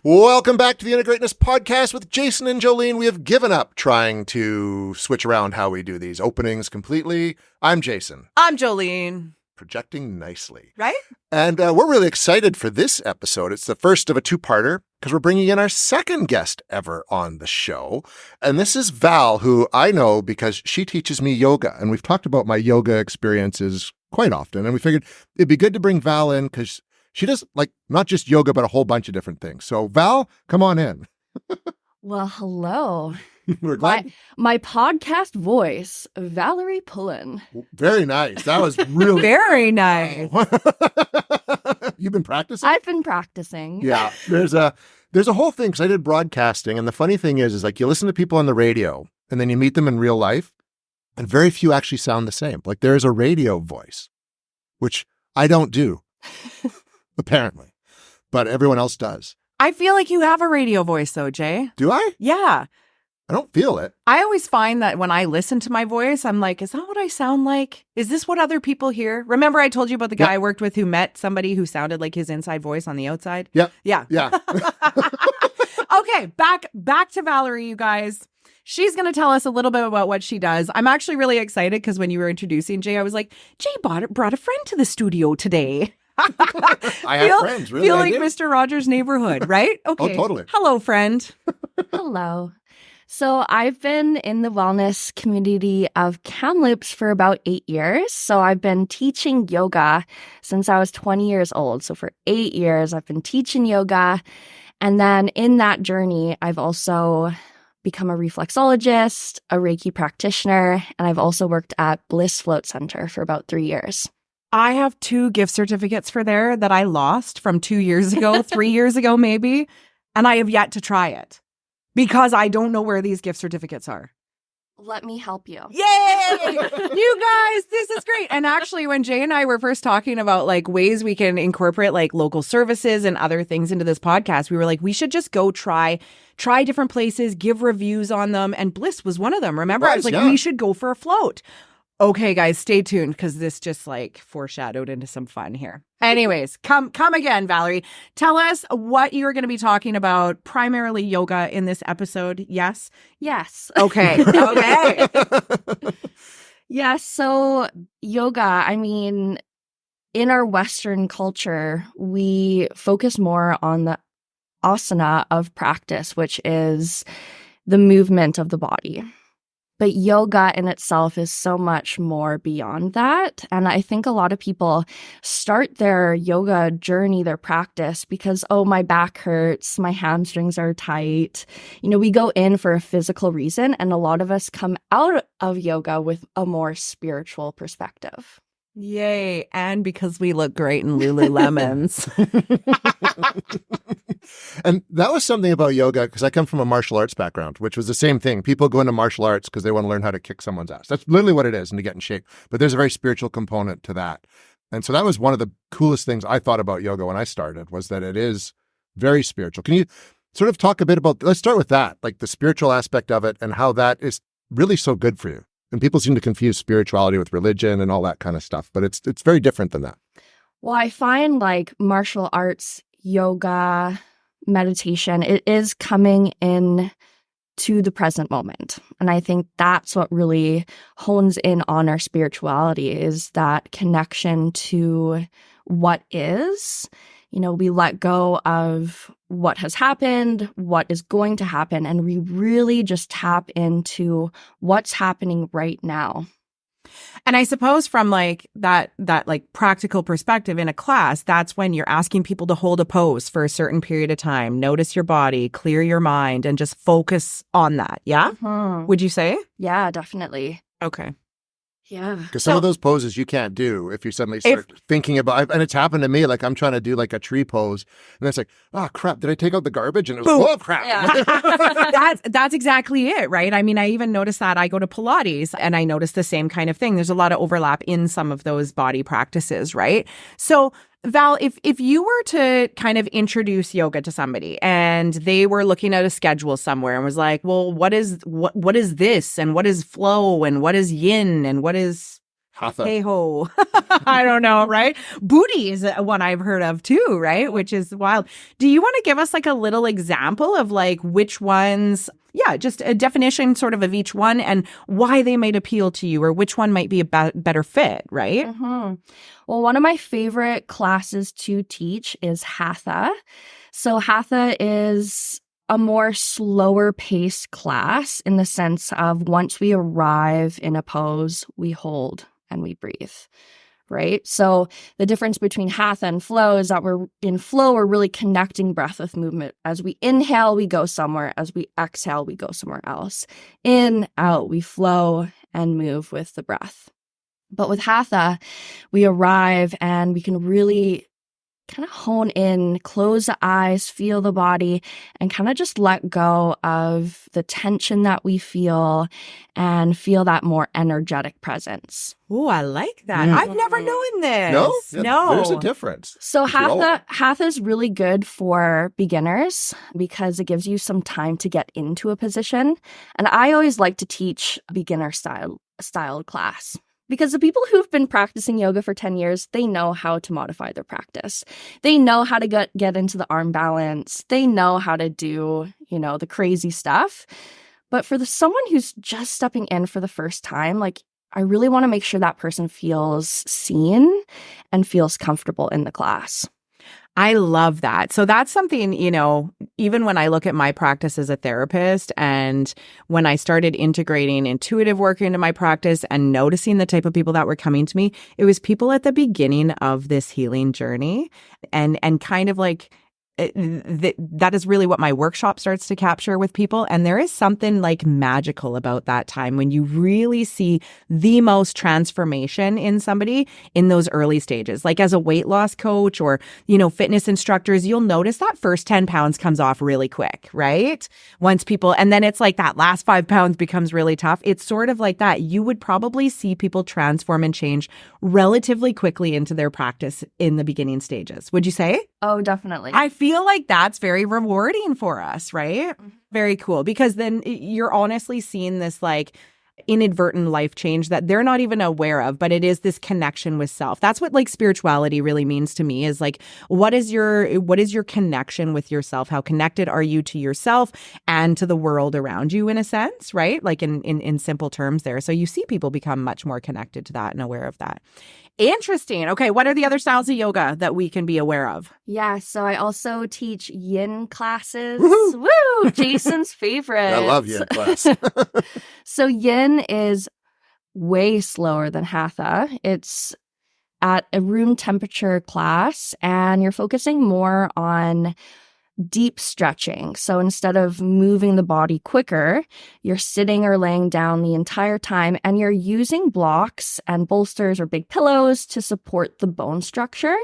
Welcome back to the Inner Greatness Podcast with Jason and Jolene. We have given up trying to switch around how we do these openings completely. I'm Jason. I'm Jolene. Projecting nicely. Right? And we're really excited for this episode. It's the first of a two-parter because we're bringing in our second guest ever on the show. And this is Val, who I know because she teaches me yoga. And we've talked about my yoga experiences quite often. And we figured it'd be good to bring Val in because she does like not just yoga, but a whole bunch of different things. So Val, come on in. Well, hello. We're glad. My podcast voice, Valerie Pullen. Very nice. That was really very nice. You've been practicing? I've been practicing. Yeah. There's a whole thing because I did broadcasting. And the funny thing is like you listen to people on the radio and then you meet them in real life and very few actually sound the same. Like there's a radio voice, which I don't do. Apparently, but everyone else does. I feel like you have a radio voice though, Jay. Do I? Yeah. I don't feel it. I always find that when I listen to my voice, I'm like, is that what I sound like? Is this what other people hear? Remember I told you about the guy I worked with who met somebody who sounded like his inside voice on the outside? Yep. Yeah. Yeah. Okay, back to Valerie, you guys. She's going to tell us a little bit about what she does. I'm actually really excited because when you were introducing Jay, I was like, Jay brought a friend to the studio today. I have friends, really. Feel like Mr. Rogers' neighborhood, right? Okay. Oh, totally. Hello, friend. Hello. So I've been in the wellness community of Kamloops for about 8 years. So I've been teaching yoga since I was 20 years old. So for 8 years, I've been teaching yoga. And then in that journey, I've also become a reflexologist, a reiki practitioner, and I've also worked at Bliss Float Center for about 3 years. I have 2 gift certificates for there that I lost from 2 years ago, 3 years ago maybe, and I have yet to try it because I don't know where these gift certificates are. Let me help you. Yay! You guys, this is great. And actually, when Jay and I were first talking about like ways we can incorporate like local services and other things into this podcast, we were like, we should just go try different places, give reviews on them. And Bliss was one of them. Remember? I was like, we should go for a float. Okay, guys, stay tuned because this just like foreshadowed into some fun here. Anyways, come again, Valerie. Tell us what you're going to be talking about, primarily yoga in this episode. Yes? Yes. Okay. Okay. Yes. So yoga, I mean, in our Western culture, we focus more on the asana of practice, which is the movement of the body. But yoga in itself is so much more beyond that. And I think a lot of people start their yoga journey, their practice, because, oh, my back hurts, my hamstrings are tight. You know, we go in for a physical reason, and a lot of us come out of yoga with a more spiritual perspective. Yay. And because we look great in Lululemons. And that was something about yoga because I come from a martial arts background, which was the same thing. People go into martial arts because they want to learn how to kick someone's ass. That's literally what it is and to get in shape. But there's a very spiritual component to that. And so that was one of the coolest things I thought about yoga when I started was that it is very spiritual. Can you sort of talk a bit about, let's start with that, like the spiritual aspect of it and how that is really so good for you. And people seem to confuse spirituality with religion and all that kind of stuff, but it's very different than that. Well, I find like martial arts, yoga, meditation, it is coming in to the present moment. And I think that's what really hones in on our spirituality is that connection to what is. You know, we let go of what has happened, what is going to happen, and we really just tap into what's happening right now. And I suppose from like that like practical perspective in a class, that's when you're asking people to hold a pose for a certain period of time, notice your body, clear your mind, and just focus on that. Yeah? Mm-hmm. Would you say? Yeah, definitely. Okay. Yeah. Because some of those poses you can't do if you suddenly start thinking about, and it's happened to me, like I'm trying to do like a tree pose, and it's like, oh crap, did I take out the garbage? And it was, oh crap. Yeah. That's exactly it, right? I mean, I even noticed that I go to Pilates and I notice the same kind of thing. There's a lot of overlap in some of those body practices, right? So Val, if you were to kind of introduce yoga to somebody and they were looking at a schedule somewhere and was like, well, what is this and what is flow and what is yin and what is Hatha. Hey ho. I don't know, right? Booty is one I've heard of too, right? Which is wild. Do you want to give us like a little example of like which ones, just a definition sort of each one and why they might appeal to you or which one might be a better fit, right? Mm-hmm. Well, one of my favorite classes to teach is Hatha. So Hatha is a more slower paced class in the sense of once we arrive in a pose, we hold and we breathe, right? So the difference between Hatha and flow is that we're really connecting breath with movement. As we inhale, we go somewhere. As we exhale, we go somewhere else. In, out, we flow and move with the breath. But with Hatha, we arrive and we can really kind of hone in, close the eyes, feel the body, and kind of just let go of the tension that we feel and feel that more energetic presence. Oh, I like that. I've never known this. No? No. There's a difference. So Hatha is really good for beginners because it gives you some time to get into a position. And I always like to teach beginner style class. Because the people who've been practicing yoga for 10 years, they know how to modify their practice. They know how to get into the arm balance. They know how to do, the crazy stuff. But for someone who's just stepping in for the first time, like I really want to make sure that person feels seen and feels comfortable in the class. I love that. So that's something, even when I look at my practice as a therapist and when I started integrating intuitive work into my practice and noticing the type of people that were coming to me, it was people at the beginning of this healing journey and kind of like that is really what my workshop starts to capture with people. And there is something like magical about that time when you really see the most transformation in somebody in those early stages. Like as a weight loss coach or, fitness instructors, you'll notice that first 10 pounds comes off really quick, right? And then it's like that last 5 pounds becomes really tough. It's sort of like that. You would probably see people transform and change relatively quickly into their practice in the beginning stages. Would you say? Oh, definitely. I feel like that's very rewarding for us, right? Mm-hmm. Very cool. Because then you're honestly seeing this like inadvertent life change that they're not even aware of, but it is this connection with self. That's what like spirituality really means to me is like, what is your connection with yourself? How connected are you to yourself and to the world around you in a sense, right? Like in simple terms there. So you see people become much more connected to that and aware of that. Interesting. Okay. What are the other styles of yoga that we can be aware of? Yeah. So I also teach yin classes. Woo-hoo! Woo! Jason's favorite. I love yin class. So yin is way slower than Hatha. It's at a room temperature class and you're focusing more on deep stretching. So instead of moving the body quicker, you're sitting or laying down the entire time and you're using blocks and bolsters or big pillows to support the bone structure.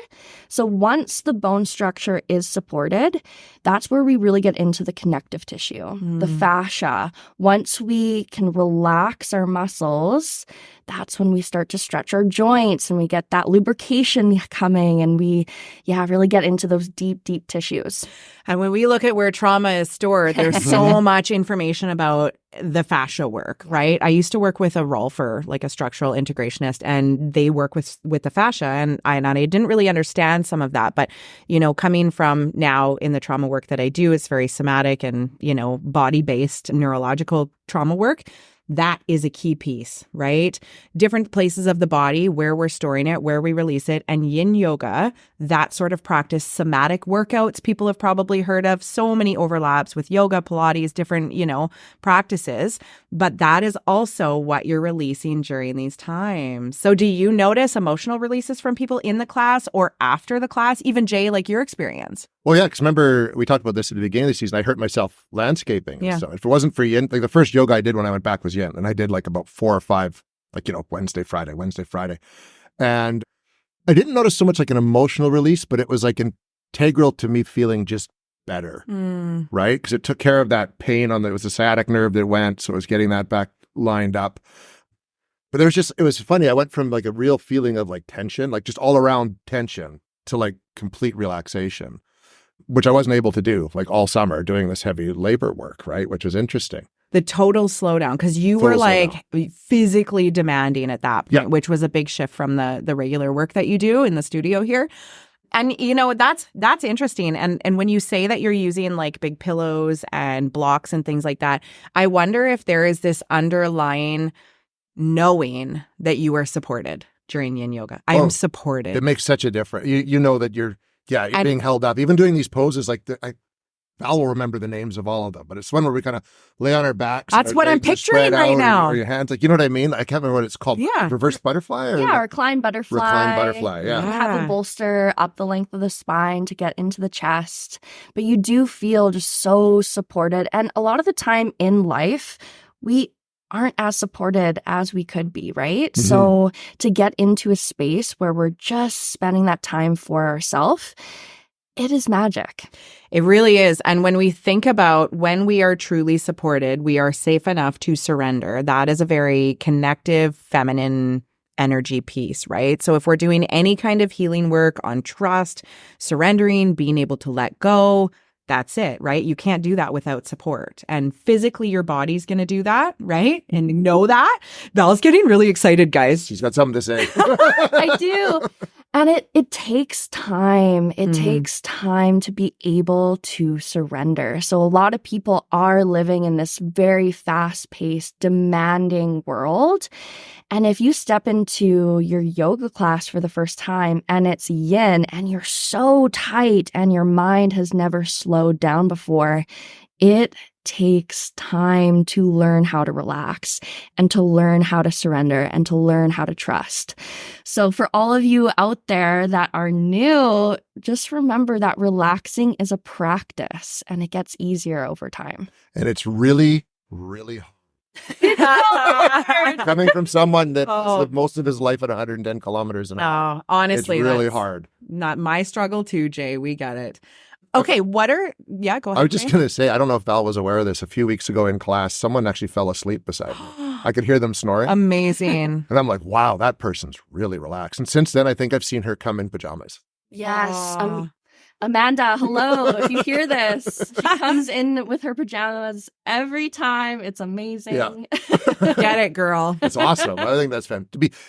So once the bone structure is supported, that's where we really get into the connective tissue, the fascia. Once we can relax our muscles, that's when we start to stretch our joints and we get that lubrication coming and we, really get into those deep, deep tissues. And when we look at where trauma is stored, there's so much information about the fascia work, right? I used to work with a rolfer, like a structural integrationist, and they work with the fascia. And I didn't really understand some of that. But, coming from now in the trauma work that I do, it's very somatic and, body-based neurological trauma work. That is a key piece, right? Different places of the body, where we're storing it, where we release it. And yin yoga, that sort of practice, somatic workouts people have probably heard of, so many overlaps with yoga, Pilates, different, practices. But that is also what you're releasing during these times. So do you notice emotional releases from people in the class or after the class? Even Jay, like your experience? Well, yeah, because remember, we talked about this at the beginning of the season. I hurt myself landscaping. Yeah. So if it wasn't for yin, like the first yoga I did when I went back was yin. And I did like about 4 or 5, Wednesday, Friday. And I didn't notice so much like an emotional release, but it was like integral to me feeling just better, right? Because it took care of that pain it was the sciatic nerve that went. So it was getting that back lined up. But it was funny. I went from like a real feeling of like tension, like just all around tension to like complete relaxation, which I wasn't able to do like all summer doing this heavy labor work, right? Which was interesting. The total slowdown, because you Full were like physically demanding at that point, Yeah. which was a big shift from the regular work that you do in the studio here. And that's interesting. And when you say that you're using like big pillows and blocks and things like that, I wonder if there is this underlying knowing that you are supported during yin yoga. I am supported. It makes such a difference. You know that you're being held up. Even doing these poses, like Val will remember the names of all of them, but it's one where we kind of lay on our backs. That's what I'm picturing right now. Or your hands, like, you know what I mean? I can't remember what it's called. Yeah. Reverse butterfly? Or recline butterfly. Recline butterfly, yeah. You have a bolster up the length of the spine to get into the chest. But you do feel just so supported. And a lot of the time in life, we aren't as supported as we could be, right? Mm-hmm. So to get into a space where we're just spending that time for ourselves, it is magic. It really is. And when we think about when we are truly supported, we are safe enough to surrender. That is a very connective, feminine energy piece, right? So if we're doing any kind of healing work on trust, surrendering, being able to let go, that's it, right? You can't do that without support. And physically, your body's going to do that, right? And you know that. Val's getting really excited, guys. She's got something to say. I do. And it takes time. It takes time to be able to surrender. So a lot of people are living in this very fast-paced, demanding world. And if you step into your yoga class for the first time and it's yin and you're so tight and your mind has never slowed down before, it takes time to learn how to relax and to learn how to surrender and to learn how to trust. So for all of you out there that are new, just remember that relaxing is a practice and it gets easier over time. And it's really, really hard. Coming from someone that lived most of his life at 110 kilometers an hour. Oh, honestly, it's really that's hard. Not my struggle too, Jay. We get it. Okay, go ahead. I was just going to say, I don't know if Val was aware of this. A few weeks ago in class, someone actually fell asleep beside me. I could hear them snoring. Amazing. And I'm like, wow, that person's really relaxed. And since then, I think I've seen her come in pajamas. Yes. Amanda, hello. If you hear this, she comes in with her pajamas every time. It's amazing. Yeah. Get it, girl. It's awesome. I think that's fun.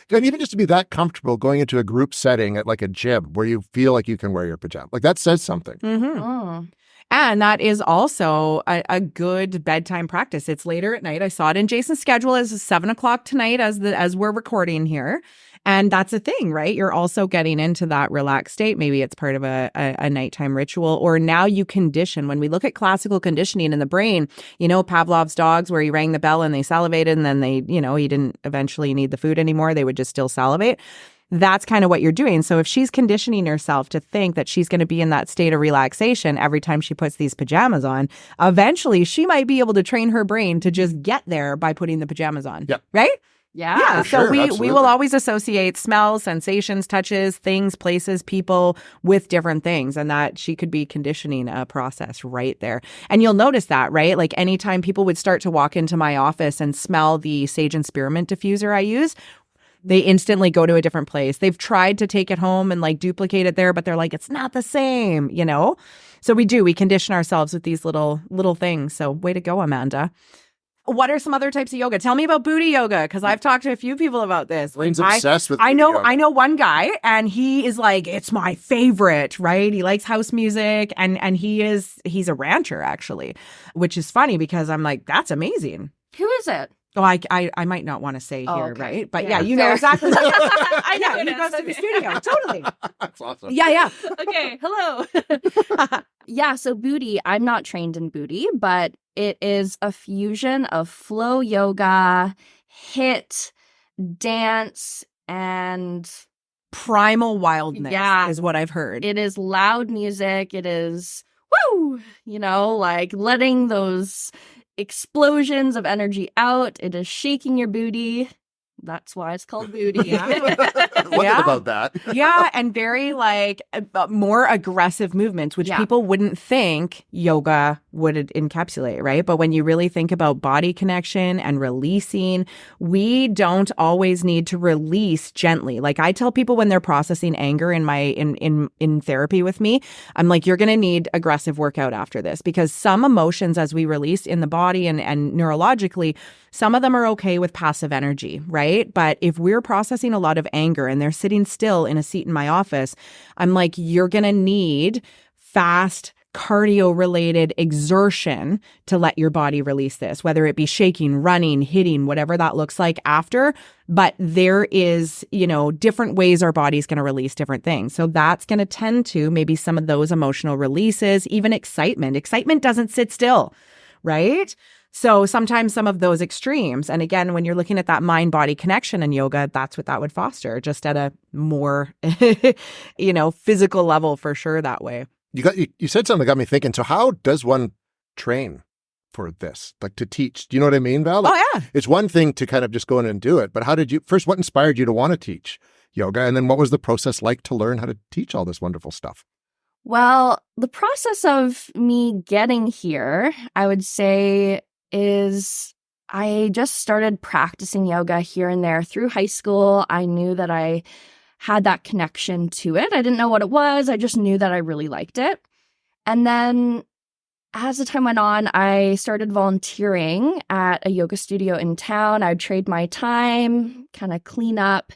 And even just to be that comfortable going into a group setting at like a gym where you feel like you can wear your pajamas. Like that says something. Mm-hmm. Oh. And that is also a good bedtime practice. It's later at night. I saw it in Jason's schedule as 7:00 tonight as we're recording here. And that's a thing, right? You're also getting into that relaxed state. Maybe it's part of a nighttime ritual, or now you condition. When we look at classical conditioning in the brain, Pavlov's dogs where he rang the bell and they salivated and then they, he didn't eventually need the food anymore. They would just still salivate. That's kind of what you're doing. So if she's conditioning herself to think that she's going to be in that state of relaxation every time she puts these pajamas on, eventually she might be able to train her brain to just get there by putting the pajamas on. Yep. Right? Yeah. So sure, we will always associate smells, sensations, touches, things, places, people with different things. And that she could be conditioning a process right there. And you'll notice that, right? Like anytime people would start to walk into my office and smell the sage and spearmint diffuser I use, they instantly go to a different place. They've tried to take it home and like duplicate it there, but they're like, it's not the same, So we condition ourselves with these little things. So way to go, Amanda. What are some other types of yoga? Tell me about booty yoga, because I've talked to a few people about this. Lane's obsessed with I booty yoga. know one guy, and he is like, it's my favorite, right? He likes house music, and he's a rancher actually, which is funny because I'm like, that's amazing. Who is it? Oh, I might not want to say here, okay. right? But Yeah, you know exactly. I know he it goes is. to the studio, totally. That's awesome. Yeah. Okay, hello. Yeah, so booty, I'm not trained in booty, but it is a fusion of flow yoga, HIIT, dance, and Primal wildness Yeah. is what I've heard. it is loud music. It is, woo, like letting those explosions of energy out. It is shaking your booty. That's why it's called booty. Yeah. Wondered Yeah. about that. Yeah, and very like more aggressive movements, which Yeah. people wouldn't think yoga would it encapsulate, right? But when you really think about body connection and releasing, we don't always need to release gently. Like I tell people when they're processing anger in therapy with me, I'm like, you're going to need aggressive workout after this, because some emotions as we release in the body and neurologically, some of them are okay with passive energy, right? But if we're processing a lot of anger and they're sitting still in a seat in my office, I'm like, you're going to need fast cardio related exertion to let your body release this, whether it be shaking, running, hitting, whatever that looks like after. But there is, different ways our body's going to release different things. So that's going to tend to maybe some of those emotional releases, even excitement. Excitement doesn't sit still, right? So sometimes some of those extremes. And again, when you're looking at that mind-body connection in yoga, that's what that would foster, just at a more, physical level for sure that way. You said something that got me thinking. So how does one train for this, like to teach? Do you know what I mean, Val? Like, Oh, yeah. It's one thing to kind of just go in and do it, but what inspired you to want to teach yoga? And then what was the process like to learn how to teach all this wonderful stuff? Well, the process of me getting here, I would say, is I just started practicing yoga here and there through high school. I knew that I had that connection to it. I didn't know what it was. I just knew that I really liked it. And then as the time went on, I started volunteering at a yoga studio in town. I'd trade my time, kind of clean up.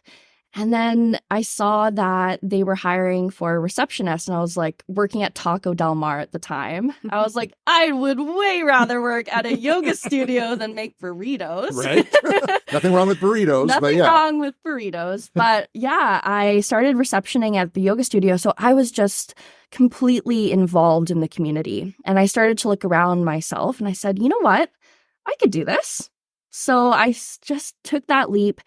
And then I saw that they were hiring for a receptionist, and I was like working at Taco Del Mar at the time. I was like, I would way rather work at a yoga studio than make burritos. Right? Nothing wrong with burritos, but Nothing yeah. wrong with burritos. But yeah, I started receptioning at the yoga studio. So I was just completely involved in the community. And I started to look around myself and I said, you know what? I could do this. So I just took that leap.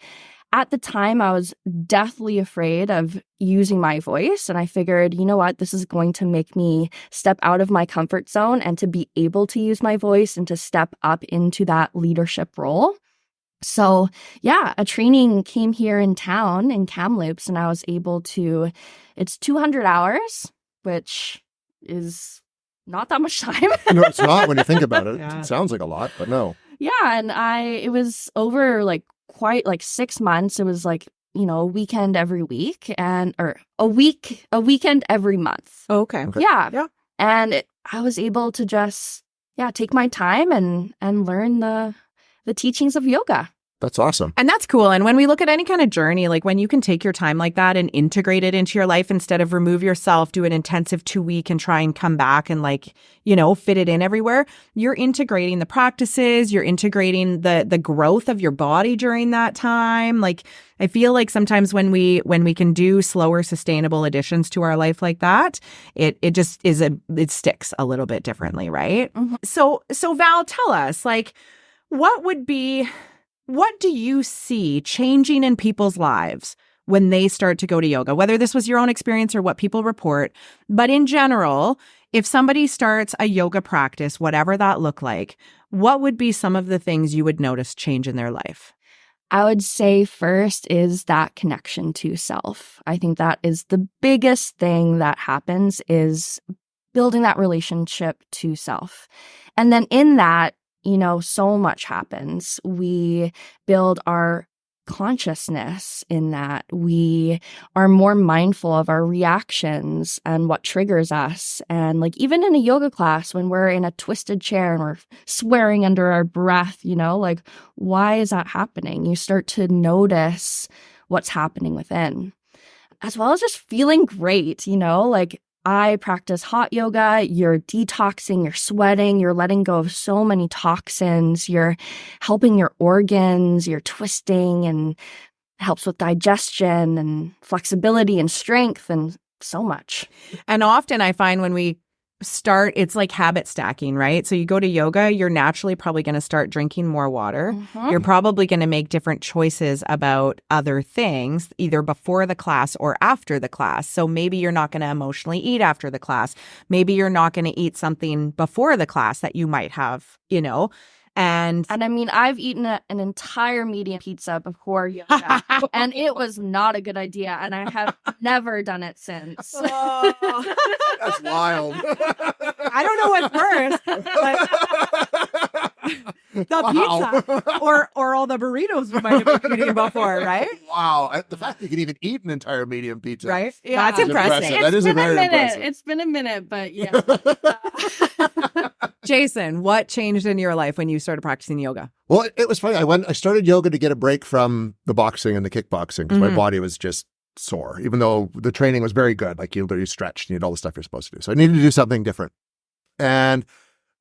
At the time, I was deathly afraid of using my voice. And I figured, you know what, this is going to make me step out of my comfort zone and to be able to use my voice and to step up into that leadership role. So yeah, a training came here in town in Kamloops, and I was able to, it's 200 hours, which is not that much time. No, it's not when you think about it. Yeah. It sounds like a lot, but no. Yeah, and it was over quite 6 months. It was a weekend every week or a weekend every month. Okay. Yeah. Yeah. And I was able to just, take my time and learn the teachings of yoga. That's awesome. And that's cool. And when we look at any kind of journey, like when you can take your time like that and integrate it into your life instead of remove yourself, do an intensive 2-week and try and come back and fit it in everywhere, you're integrating the practices, you're integrating the growth of your body during that time. Like I feel like sometimes when we can do slower, sustainable additions to our life like that, it just it sticks a little bit differently, right? Mm-hmm. So Val, tell us, what do you see changing in people's lives when they start to go to yoga? Whether this was your own experience or what people report, but in general, if somebody starts a yoga practice, whatever that look like, what would be some of the things you would notice change in their life? I would say first is that connection to self. I think that is the biggest thing that happens, is building that relationship to self. And then in that, so much happens. We build our consciousness in that. We are more mindful of our reactions and what triggers us. And even in a yoga class, when we're in a twisted chair and we're swearing under our breath, why is that happening? You start to notice what's happening within, as well as just feeling great, I practice hot yoga. You're detoxing, you're sweating, you're letting go of so many toxins, you're helping your organs, you're twisting, and it helps with digestion and flexibility and strength and so much. And often I find when we start, it's like habit stacking, right? So you go to yoga, you're naturally probably going to start drinking more water. Mm-hmm. You're probably going to make different choices about other things, either before the class or after the class. So maybe you're not going to emotionally eat after the class. Maybe you're not going to eat something before the class that you might have, And I mean, I've eaten an entire medium pizza before yoga, and it was not a good idea, and I have never done it since. That's wild. I don't know what's worse, but the pizza or all the burritos we might have been eating before, right? Wow. The fact that you can even eat an entire medium pizza. Right? Yeah. That's impressive. That is It's been very a minute. impressive. It's been a minute, but yeah. Jason, what changed in your life when you started practicing yoga? Well, it was funny. I started yoga to get a break from the boxing and the kickboxing because my body was just sore, even though the training was very good. Like you stretched, you did all the stuff you're supposed to do. So I needed to do something different. And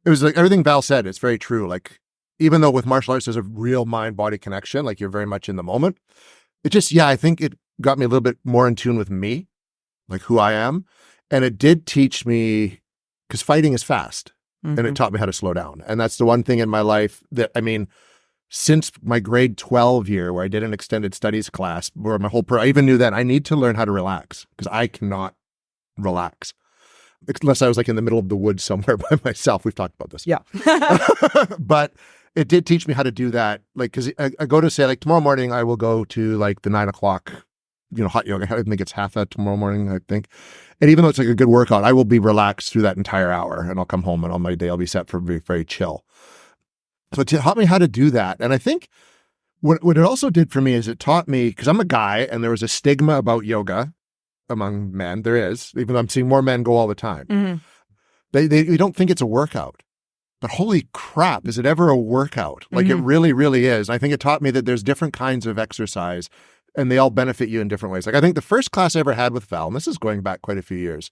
it was like everything Val said, it's very true. Like, even though with martial arts, there's a real mind-body connection, like you're very much in the moment. It just, I think it got me a little bit more in tune with me, like who I am. And it did teach me, because fighting is fast. And it taught me how to slow down. And that's the one thing in my life that, I mean, since my grade 12 year where I did an extended studies class where I even knew then I need to learn how to relax because I cannot relax unless I was like in the middle of the woods somewhere by myself. We've talked about this. Yeah. But it did teach me how to do that. Like, because I go to say like tomorrow morning, I will go to like the 9 o'clock, hot yoga. I think it's hatha tomorrow morning, I think. And even though it's like a good workout, I will be relaxed through that entire hour and I'll come home and on my day, I'll be set for very, very chill. So it taught me how to do that. And I think what it also did for me is it taught me, because I'm a guy and there was a stigma about yoga among men. There is, even though I'm seeing more men go all the time. They don't think it's a workout. But holy crap, is it ever a workout? Like it really, really is. I think it taught me that there's different kinds of exercise and they all benefit you in different ways. Like I think the first class I ever had with Val, and this is going back quite a few years,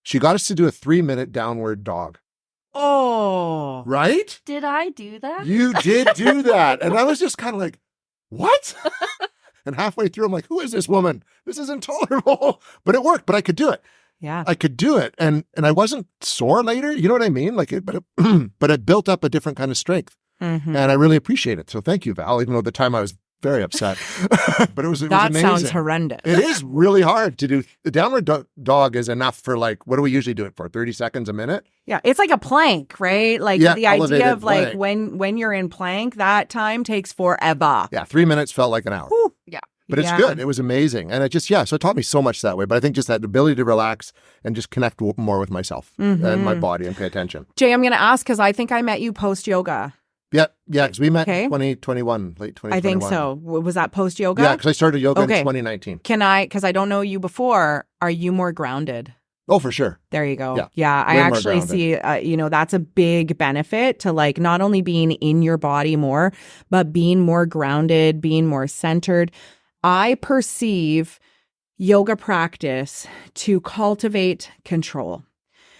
she got us to do a 3-minute downward dog. Oh. Right? Did I do that? You did do that. And I was just kind of like, what? And halfway through, I'm like, who is this woman? This is intolerable. But it worked, but I could do it. Yeah. I could do it. And I wasn't sore later. You know what I mean? Like but it built up a different kind of strength. And I really appreciate it. So thank you, Val, even though at the time I was very upset. But it was that amazing. sounds horrendous. It is really hard to do. The downward dog is enough for like, what do we usually do it for? 30 seconds a minute? Yeah. It's like a plank, right? Like the idea elevated of like plank. when you're in plank, that time takes forever. Yeah. 3 minutes felt like an hour. Whew. Yeah. But it's good. It was amazing. And it just, so it taught me so much that way. But I think just that ability to relax and just connect more with myself and my body and pay attention. Jay, I'm going to ask because I think I met you post yoga. Yeah, because we met 2021, late 2021. I think so. Was that post yoga? Yeah, because I started yoga in 2019. Because I don't know you before, are you more grounded? Oh, for sure. There you go. Yeah, I actually see, that's a big benefit to like not only being in your body more, but being more grounded, being more centered. I perceive yoga practice to cultivate control.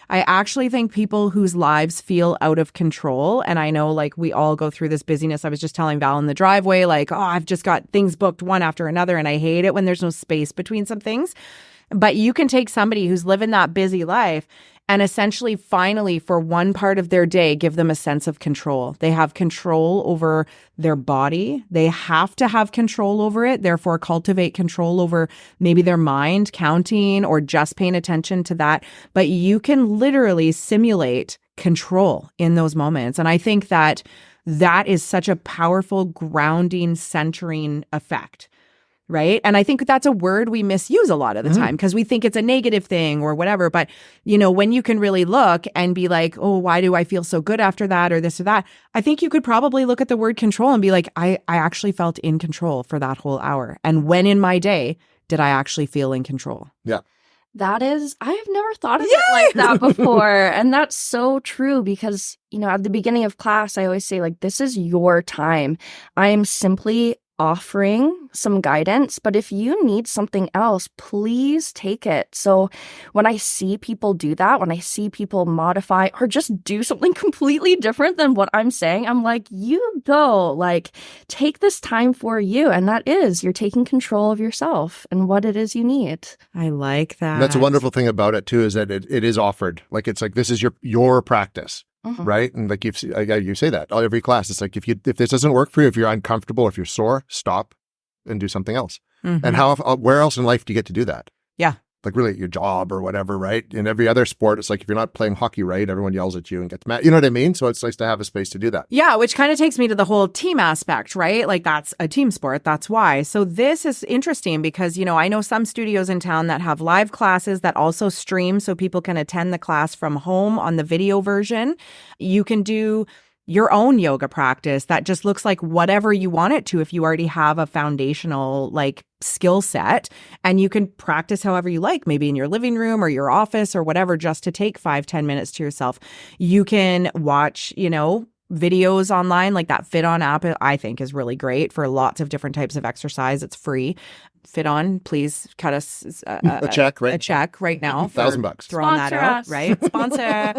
I actually think people whose lives feel out of control, and I know like we all go through this busyness. I was just telling Val in the driveway, like, oh, I've just got things booked one after another, and I hate it when there's no space between some things. But you can take somebody who's living that busy life and essentially finally for one part of their day, give them a sense of control. They have control over their body. They have to have control over it. Therefore, cultivate control over maybe their mind, counting or just paying attention to that. But you can literally simulate control in those moments. And I think that is such a powerful grounding, centering effect. Right. And I think that's a word we misuse a lot of the time because we think it's a negative thing or whatever. But, when you can really look and be like, oh, why do I feel so good after that or this or that? I think you could probably look at the word control and be like, I actually felt in control for that whole hour. And when in my day did I actually feel in control? Yeah. I have never thought of it like that before. And that's so true because, at the beginning of class, I always say like, this is your time. I am simply offering some guidance, but if you need something else, please take it. So when I see people do that, when I see people modify or just do something completely different than what I'm saying, I'm like, you go, like, take this time for you. And that is, you're taking control of yourself and what it is you need. I like that. And that's a wonderful thing about it too, is that it is offered. Like, it's like, this is your practice. Right. And like you say that every class, it's like, if this doesn't work for you, if you're uncomfortable, if you're sore, stop and do something else. And where else in life do you get to do that? Yeah. like really at your job or whatever, right? In every other sport, it's like if you're not playing hockey right, everyone yells at you and gets mad. You know what I mean? So it's nice to have a space to do that. Yeah, which kind of takes me to the whole team aspect, right? Like that's a team sport. That's why. So this is interesting because, I know some studios in town that have live classes that also stream so people can attend the class from home on the video version. You can do your own yoga practice that just looks like whatever you want it to if you already have a foundational like skill set, and you can practice however you like, maybe in your living room or your office or whatever, just to take 5-10 minutes to yourself. You can watch, videos online, like that Fit On app, I think is really great for lots of different types of exercise. It's free. Fit On, please cut us a check, right? A check right now. $1,000. Throwing that out, us. right? Sponsor.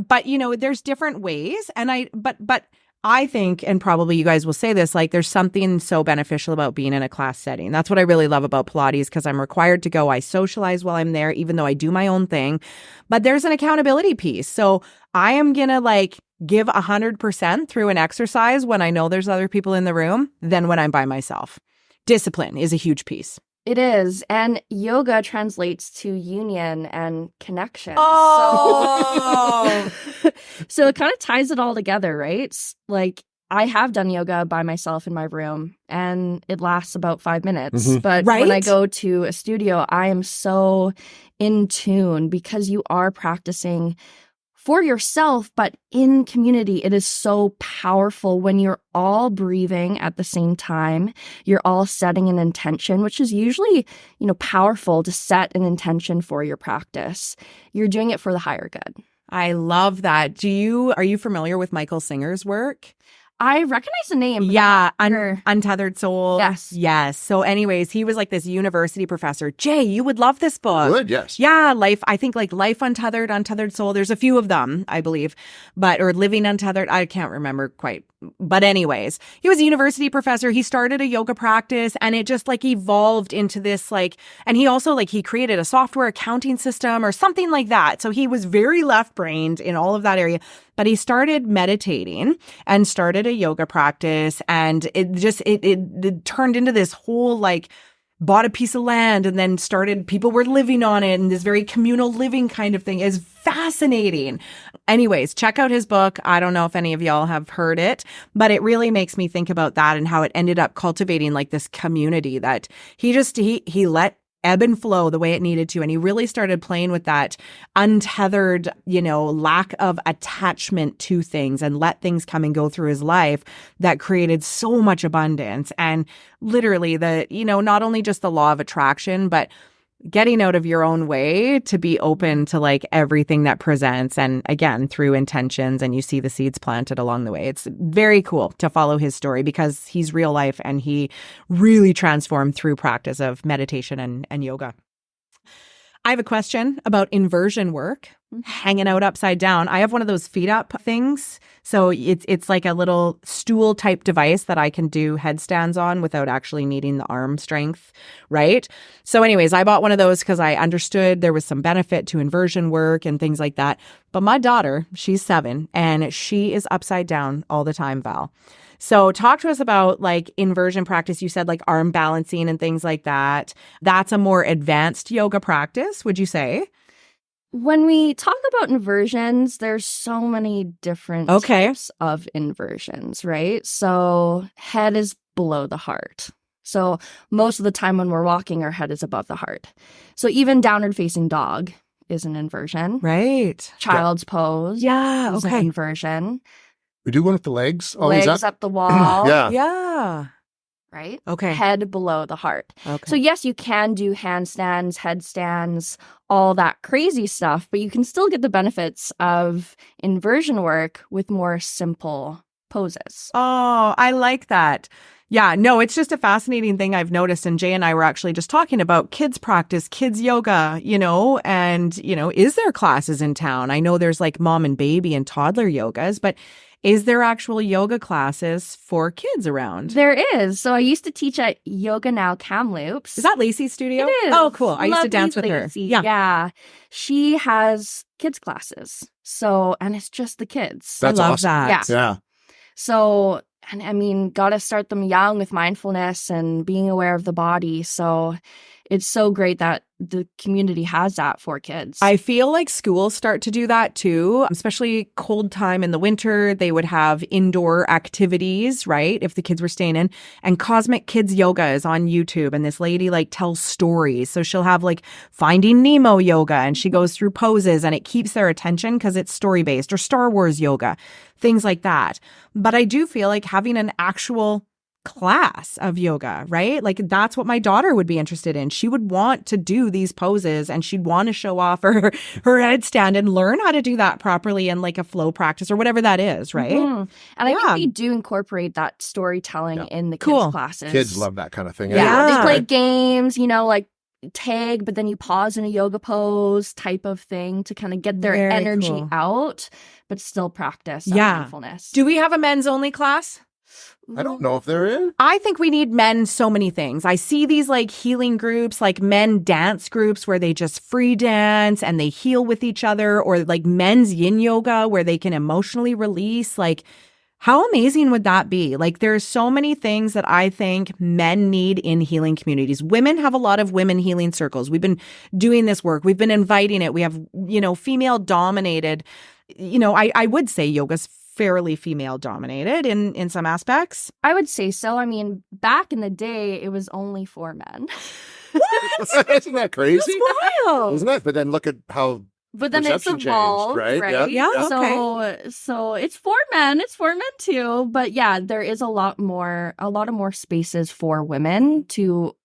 But there's different ways, and but I think, and probably you guys will say this, like there's something so beneficial about being in a class setting. That's what I really love about Pilates, because I'm required to go. I socialize while I'm there, even though I do my own thing. But there's an accountability piece. So I am gonna give 100% through an exercise when I know there's other people in the room than when I'm by myself. Discipline is a huge piece. It is. And yoga translates to union and connection. Oh! So it kind of ties it all together, right? Like I have done yoga by myself in my room and it lasts about 5 minutes. Mm-hmm. But Right? when I go to a studio, I am so in tune because you are practicing for yourself, but in community. It is so powerful when you're all breathing at the same time. You're all setting an intention, which is usually, powerful to set an intention for your practice. You're doing it for the higher good. I love that. Are you familiar with Michael Singer's work? I recognize the name. Yeah, Sure. Untethered Soul. Yes. So anyways, he was like this university professor. Jay, you would love this book. Good, yes. Yeah, I think Life Untethered, Untethered Soul. There's a few of them, I believe. Or Living Untethered. I can't remember quite. But anyways, he was a university professor. He started a yoga practice and it just evolved into this and he also he created a software accounting system or something like that. So he was very left-brained in all of that area. But he started meditating and started a yoga practice, and it turned into this whole bought a piece of land and then people were living on it, and this very communal living kind of thing is fascinating. Anyways, check out his book. I don't know if any of y'all have heard it, but it really makes me think about that and how it ended up cultivating this community that he let ebb and flow the way it needed to. And he really started playing with that untethered, lack of attachment to things and let things come and go through his life that created so much abundance. And literally not only just the law of attraction, but getting out of your own way to be open to everything that presents. And again, through intentions, and you see the seeds planted along the way. It's very cool to follow his story because he's real life and he really transformed through practice of meditation and yoga. I have a question about inversion work, hanging out upside down. I have one of those feet up things. So it's like a little stool type device that I can do headstands on without actually needing the arm strength, right? So anyways, I bought one of those because I understood there was some benefit to inversion work and things like that. But my daughter, she's 7, and she is upside down all the time, Val. So talk to us about inversion practice. You said arm balancing and things like that. That's a more advanced yoga practice, would you say? When we talk about inversions, there's so many different types of inversions, right? So head is below the heart. So most of the time when we're walking, our head is above the heart. So even downward facing dog is an inversion. Right. Child's pose is an inversion. We do one with the legs. Legs up the wall. Yeah. Right? Okay. Head below the heart. Okay. So yes, you can do handstands, headstands, all that crazy stuff, but you can still get the benefits of inversion work with more simple poses. Oh, I like that. Yeah, no, it's just a fascinating thing I've noticed. And Jay and I were actually just talking about kids practice, kids yoga, and, is there classes in town? I know there's mom and baby and toddler yogas, but is there actual yoga classes for kids around? There is. So I used to teach at Yoga Now Kamloops. Is that Lacey's studio? It is. Oh, cool. I used to dance with Lacey. her. Yeah. She has kids classes. So, and it's just the kids. That's I love awesome. that. Yeah. So, and got to start them young with mindfulness and being aware of the body. So it's so great that the community has that for kids. I feel like schools start to do that too, especially cold time in the winter. They would have indoor activities, right? If the kids were staying in. And Cosmic Kids Yoga is on YouTube, and this lady like tells stories. So she'll have like Finding Nemo yoga, and she goes through poses, and it keeps their attention because it's story based, or Star Wars yoga, things like that. But I do feel like having an actual class of yoga, right? Like that's what my daughter would be interested in. She would want to do these poses, and she'd want to show off her headstand and learn how to do that properly in like a flow practice or whatever that is, right? And I think we do incorporate that storytelling in the kids' classes. Kids love that kind of thing. They play games, like tag, but then you pause in a yoga pose type of thing to kind of get their energy out, but still practice mindfulness. Do we have a men's only class? I don't know if there is. I think we need men so many things. I see these like healing groups, like men dance groups where they just free dance and they heal with each other, or like men's yin yoga where they can emotionally release. Like, how amazing would that be? Like, there's so many things that I think men need in healing communities. Women have a lot of women healing circles. We've been doing this work. We've been inviting it. We have, female dominated, I would say yoga's fairly female dominated in some aspects. I would say so. I mean, back in the day, it was only for men. What? Isn't that crazy? That's wild. Isn't it? But then look at how But then it's perception evolved, changed, right? right? Yeah, So it's for men. It's for men too. But yeah, there is a lot of more spaces for women to,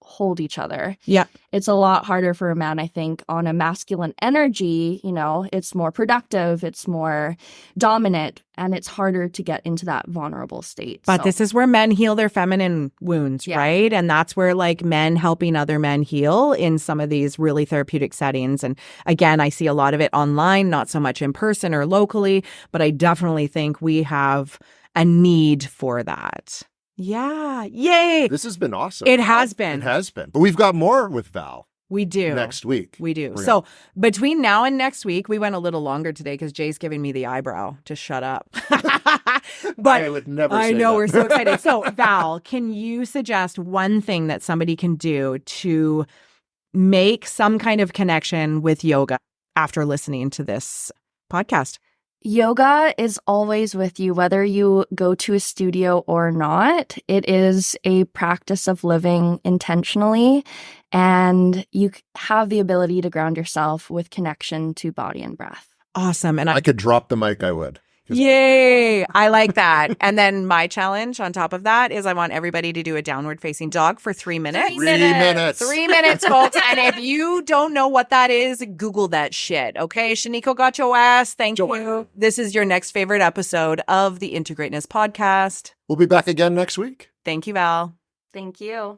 hold each other. Yeah. It's a lot harder for a man, I think, on a masculine energy. It's more productive, it's more dominant, and it's harder to get into that vulnerable state. But this is where men heal their feminine wounds, right? And that's where like men helping other men heal in some of these really therapeutic settings. And again, I see a lot of it online, not so much in person or locally, but I definitely think we have a need for that. Yeah. Yay. This has been awesome. It has been. It has been. But we've got more with Val. We do. Next week. We do. We're So between now and next week, we went a little longer today because Jay's giving me the eyebrow to shut up. But I would never say I know, that. we're so excited. So Val, can you suggest one thing that somebody can do to make some kind of connection with yoga after listening to this podcast? Yoga is always with you, whether you go to a studio or not. It is a practice of living intentionally, and you have the ability to ground yourself with connection to body and breath. Awesome. And I could drop the mic, I would. Yay! I like that. And then my challenge on top of that is I want everybody to do a downward facing dog for 3 minutes. 3 minutes. 3 minutes, folks. And if you don't know what that is, Google that shit. Okay? Shaniko got your ass. Thank you. This is your next favorite episode of the Integrateness Podcast. We'll be back again next week. Thank you, Val. Thank you.